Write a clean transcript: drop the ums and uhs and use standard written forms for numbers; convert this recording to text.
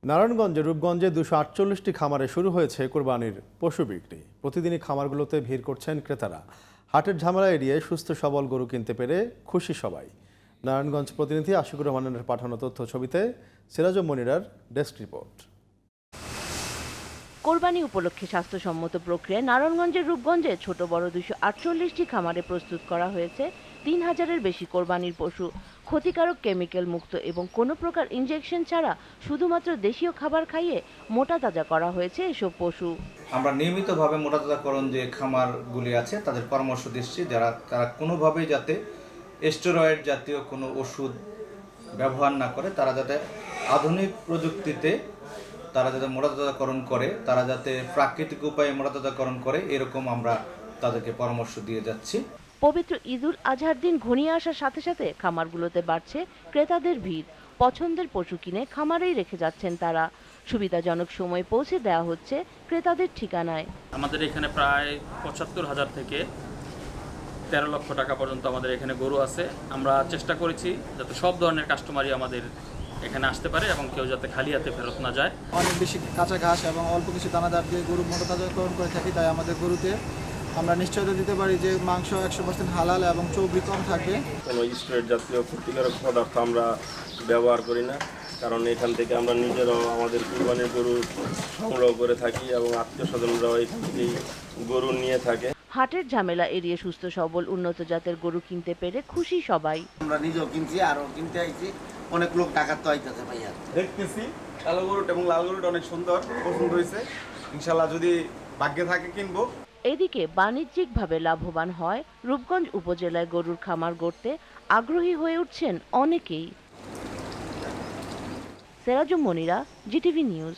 নারায়ণগঞ্জে রূপগঞ্জে 248টি খামারে শুরু হয়েছে কোরবানির পশু বিক্রি। প্রতিদিনই খামারগুলোতে ভিড় করছেন ক্রেতারা। হাটের ঝামেলা এড়িয়ে সুস্থ সবল গরু কিনতে পেরে খুশি সবাই। নারায়ণগঞ্জ প্রতিনিধি আশিকুর রহমানের পাঠানো তথ্য ছবিতে সিরাজুম মনিরার ডেস্ক রিপোর্ট। কোরবানি উপলক্ষে স্বাস্থ্যসম্মত প্রক্রিয়ায় নারায়ণগঞ্জের রূপগঞ্জে ছোট বড় 248টি খামারে প্রস্তুত করা হয়েছে 3000-এর বেশি কোরবানির পশু। ক্ষতিকারক কেমিক্যাল মুক্ত এবং কোনো প্রকার ইনজেকশন ছাড়া শুধুমাত্র দেশীয় খাবার খাইয়ে মোটা তাজা করা হয়েছে এসব পশু। আমরা নিয়মিতভাবে মোটা তাজাকরণ যে খামারগুলি আছে তাদের পরামর্শ দিচ্ছি তারা কোনোভাবেই যাতে স্টেরয়েড জাতীয় কোনো ওষুধ ব্যবহার না করে, তারা যাতে আধুনিক প্রযুক্তিতে তারা যাতে মোটা তাজাকরণ করে, তারা যাতে প্রাকৃতিক উপায়ে মোটা তাজাকরণ করে, এরকম আমরা তাদেরকে পরামর্শ দিয়ে যাচ্ছি। পবিত্র ঈদুল আজহার দিন ঘনিয়ে আসার সাথে সাথে খামারগুলোতে বাড়ছে ক্রেতাদের ভিড়। পছন্দের পশু কিনে খামারেই রেখে যাচ্ছেন তারা। সুবিধাজনক সময়ে পৌঁছে দেওয়া হচ্ছে ক্রেতাদের ঠিকানায়। আমাদের এখানে প্রায় 75,000 থেকে 13 লক্ষ টাকা পর্যন্ত আমাদের এখানে গরু আছে। আমরা চেষ্টা করেছি যাতে সব ধরনের কাস্টমারই আমাদের এখানে আসতে পারে এবং কেউ যাতে খালি হাতে ফেরত না যায়। অনেক বেশি কাঁচা ঘাস এবং অল্প কিছু দানাদার দিয়ে গরু মোটা তাজাকরণ করে থাকি, তাই আমাদের গরুতে আমরা নিশ্চয়তা দিতে পারি যে মাংস 100% হালাল এবং চর্বি কম থাকবে। কোনো স্টেরয়েড জাতীয় ক্ষতিকারক পদার্থ আমরা ব্যবহার করি না, কারণ এখান থেকে আমরা নিজেরাও আমাদের কুরবানির গরু সংগ্রহ করে থাকি এবং আত্মীয় স্বজনরাও এখান থেকেই গরু নিয়ে থাকে। হাটের ঝামেলা এড়িয়ে সুস্থ সবল উন্নত জাতের গরু কিনতে পেরে খুশি সবাই। আমরা নিজেও কিনছি, আরও কিনতে আইছি, অনেক লোক টাকার তো আইতেছে ভাইয়া। দেখতেছি কালো গরুটা এবং লাল গরুটা অনেক সুন্দর, পছন্দ হয়েছে। ইনশাল্লাহ যদি ভাগ্যে থাকে কিনবো। এদিকে বাণিজ্যিকভাবে লাভবান হয় রূপগঞ্জ উপজেলায় গরুর খামার গড়তে আগ্রহী হয়ে উঠছেন অনেকেই। Sirajum Monira, GTV news.